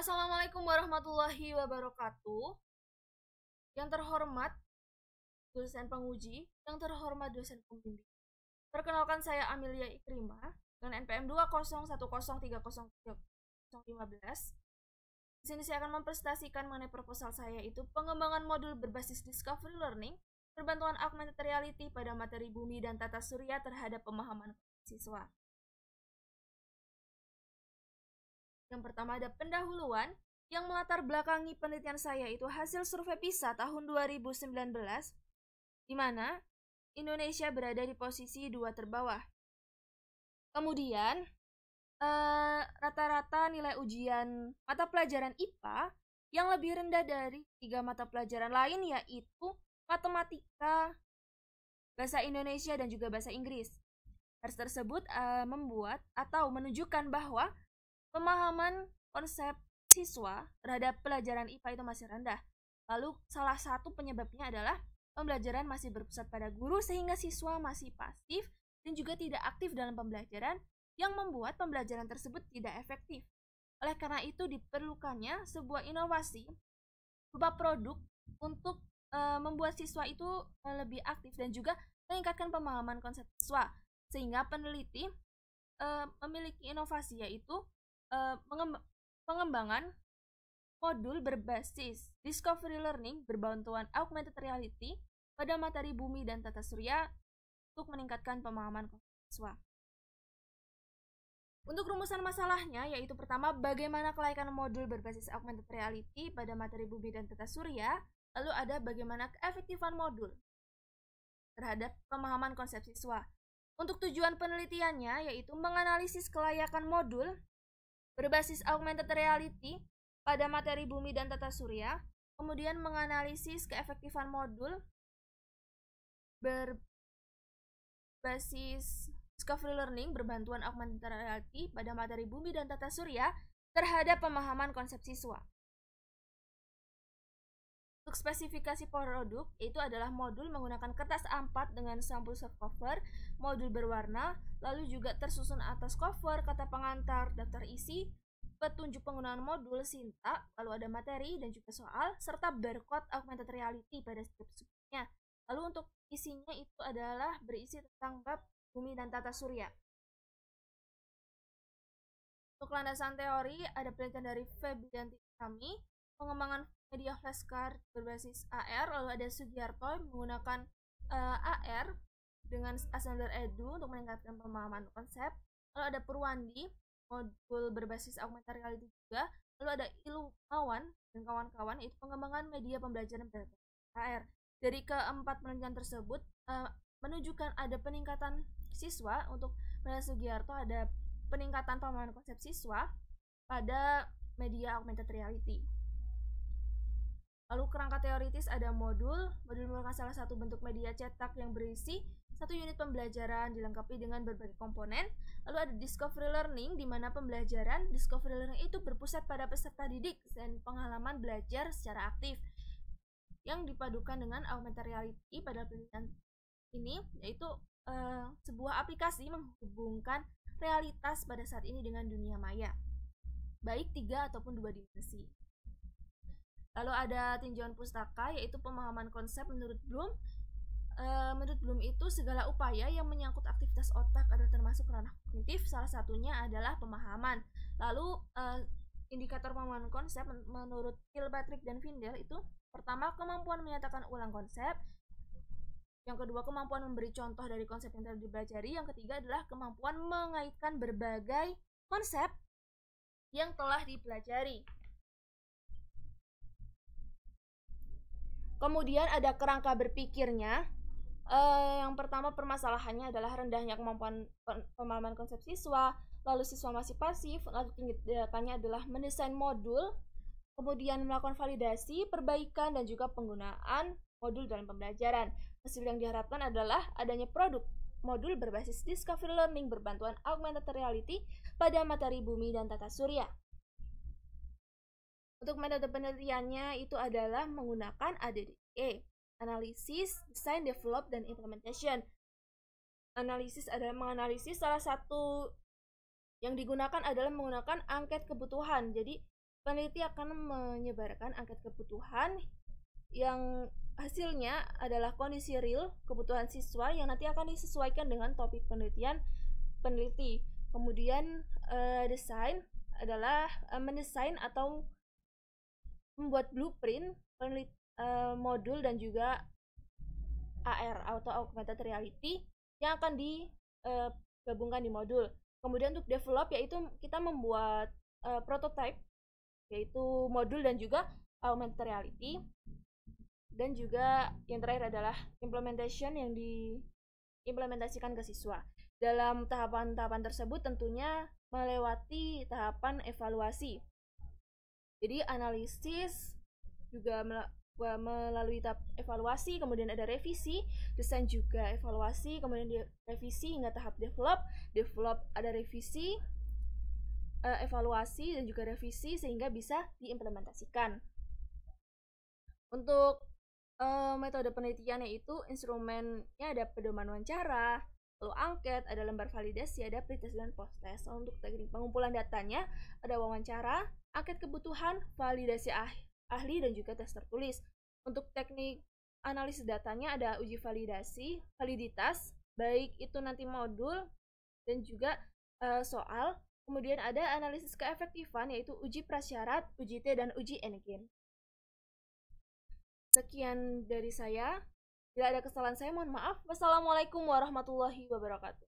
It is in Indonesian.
Assalamualaikum warahmatullahi wabarakatuh. Yang terhormat dosen penguji, yang terhormat dosen pembimbing. Perkenalkan saya Amelia Ikrimah dengan NPM 201030315. Di sini saya akan mempresentasikan mengenai proposal saya, yaitu pengembangan modul berbasis Discovery Learning berbantuan augmented reality pada materi bumi dan tata surya terhadap pemahaman siswa. Yang pertama ada pendahuluan yang melatar belakangi penelitian saya, itu hasil survei PISA tahun 2019, di mana Indonesia berada di posisi 2 terbawah. Kemudian rata-rata nilai ujian mata pelajaran IPA yang lebih rendah dari 3 mata pelajaran lain, yaitu matematika, bahasa Indonesia, dan juga bahasa Inggris. Hal tersebut membuat atau menunjukkan bahwa pemahaman konsep siswa terhadap pelajaran IPA itu masih rendah. Lalu salah satu penyebabnya adalah pembelajaran masih berpusat pada guru sehingga siswa masih pasif dan juga tidak aktif dalam pembelajaran, yang membuat pembelajaran tersebut tidak efektif. Oleh karena itu diperlukannya sebuah inovasi berupa produk untuk membuat siswa itu lebih aktif dan juga meningkatkan pemahaman konsep siswa, sehingga peneliti memiliki inovasi, yaitu pengembangan modul berbasis Discovery Learning berbantuan augmented reality pada materi bumi dan tata surya untuk meningkatkan pemahaman siswa. Untuk rumusan masalahnya, yaitu pertama, bagaimana kelaikan modul berbasis augmented reality pada materi bumi dan tata surya, lalu ada bagaimana keefektifan modul terhadap pemahaman konsep siswa. Untuk tujuan penelitiannya, yaitu menganalisis kelayakan modul berbasis augmented reality pada materi bumi dan tata surya, kemudian menganalisis keefektifan modul berbasis Discovery Learning berbantuan augmented reality pada materi bumi dan tata surya terhadap pemahaman konsep siswa. Untuk spesifikasi produk, itu adalah modul menggunakan kertas A4 dengan sampul soft cover, modul berwarna, lalu juga tersusun atas cover kata pengantar, daftar isi, petunjuk penggunaan modul, sintak, lalu ada materi dan juga soal, serta barcode augmented reality pada setiap subnya. Lalu untuk isinya itu adalah berisi tentang bab bumi dan tata surya. Untuk landasan teori, ada penelitian dari Febrianti kami, pengembangan media flashcard berbasis AR, lalu ada Sugiarto menggunakan AR dengan Assembler Edu untuk meningkatkan pemahaman konsep, lalu ada Purwandi modul berbasis augmented reality juga, lalu ada Ilmawan dan kawan-kawan itu pengembangan media pembelajaran berbasis AR. Dari keempat penelitian tersebut menunjukkan ada peningkatan siswa. Untuk Sugiarto ada peningkatan pemahaman konsep siswa pada media augmented reality. Lalu kerangka teoritis ada modul merupakan salah satu bentuk media cetak yang berisi satu unit pembelajaran dilengkapi dengan berbagai komponen. Lalu ada Discovery Learning, di mana pembelajaran Discovery Learning itu berpusat pada peserta didik dan pengalaman belajar secara aktif, yang dipadukan dengan augmented reality pada penelitian ini, yaitu sebuah aplikasi menghubungkan realitas pada saat ini dengan dunia maya, baik 3 ataupun 2 dimensi. Lalu ada tinjauan pustaka, yaitu pemahaman konsep menurut Bloom. Menurut Bloom itu segala upaya yang menyangkut aktivitas otak adalah termasuk ranah kognitif, salah satunya adalah pemahaman. Lalu indikator pemahaman konsep menurut Kilpatrick dan Findel itu pertama, kemampuan menyatakan ulang konsep, yang kedua, kemampuan memberi contoh dari konsep yang telah dipelajari, yang ketiga adalah kemampuan mengaitkan berbagai konsep yang telah dipelajari. Kemudian ada kerangka berpikirnya. Yang pertama, permasalahannya adalah rendahnya kemampuan pemahaman konsep siswa, lalu siswa masih pasif, lalu tindakannya adalah mendesain modul, kemudian melakukan validasi, perbaikan, dan juga penggunaan modul dalam pembelajaran. Hasil yang diharapkan adalah adanya produk modul berbasis Discovery Learning berbantuan augmented reality pada materi bumi dan tata surya. Untuk metode penelitiannya itu adalah menggunakan ADDIE, Analysis, Design, Develop, dan Implementation. Analisis adalah menganalisis, salah satu yang digunakan adalah menggunakan angket kebutuhan. Jadi peneliti akan menyebarkan angket kebutuhan yang hasilnya adalah kondisi real kebutuhan siswa yang nanti akan disesuaikan dengan topik penelitian peneliti. Kemudian desain adalah mendesain atau membuat blueprint modul dan juga AR atau augmented reality yang akan digabungkan di modul. Kemudian untuk develop yaitu kita membuat prototype yaitu modul dan juga augmented reality. Dan juga yang terakhir adalah implementation yang diimplementasikan ke siswa. Dalam tahapan-tahapan tersebut tentunya melewati tahapan evaluasi. Jadi analisis juga melalui tahap evaluasi, kemudian ada revisi, desain juga evaluasi, kemudian revisi hingga tahap develop ada revisi, evaluasi dan juga revisi sehingga bisa diimplementasikan. Untuk metode penelitiannya itu instrumennya ada pedoman wawancara, lalu angket, ada lembar validasi, ada pretest dan posttest. Untuk teknik pengumpulan datanya ada wawancara, angket kebutuhan, validasi ahli dan juga tes tertulis. Untuk teknik analisis datanya ada uji validitas, baik itu nanti modul dan juga soal. Kemudian ada analisis keefektifan yaitu uji prasyarat, uji T dan uji Engine. Sekian dari saya. Bila ada kesalahan saya mohon maaf. Wassalamualaikum warahmatullahi wabarakatuh.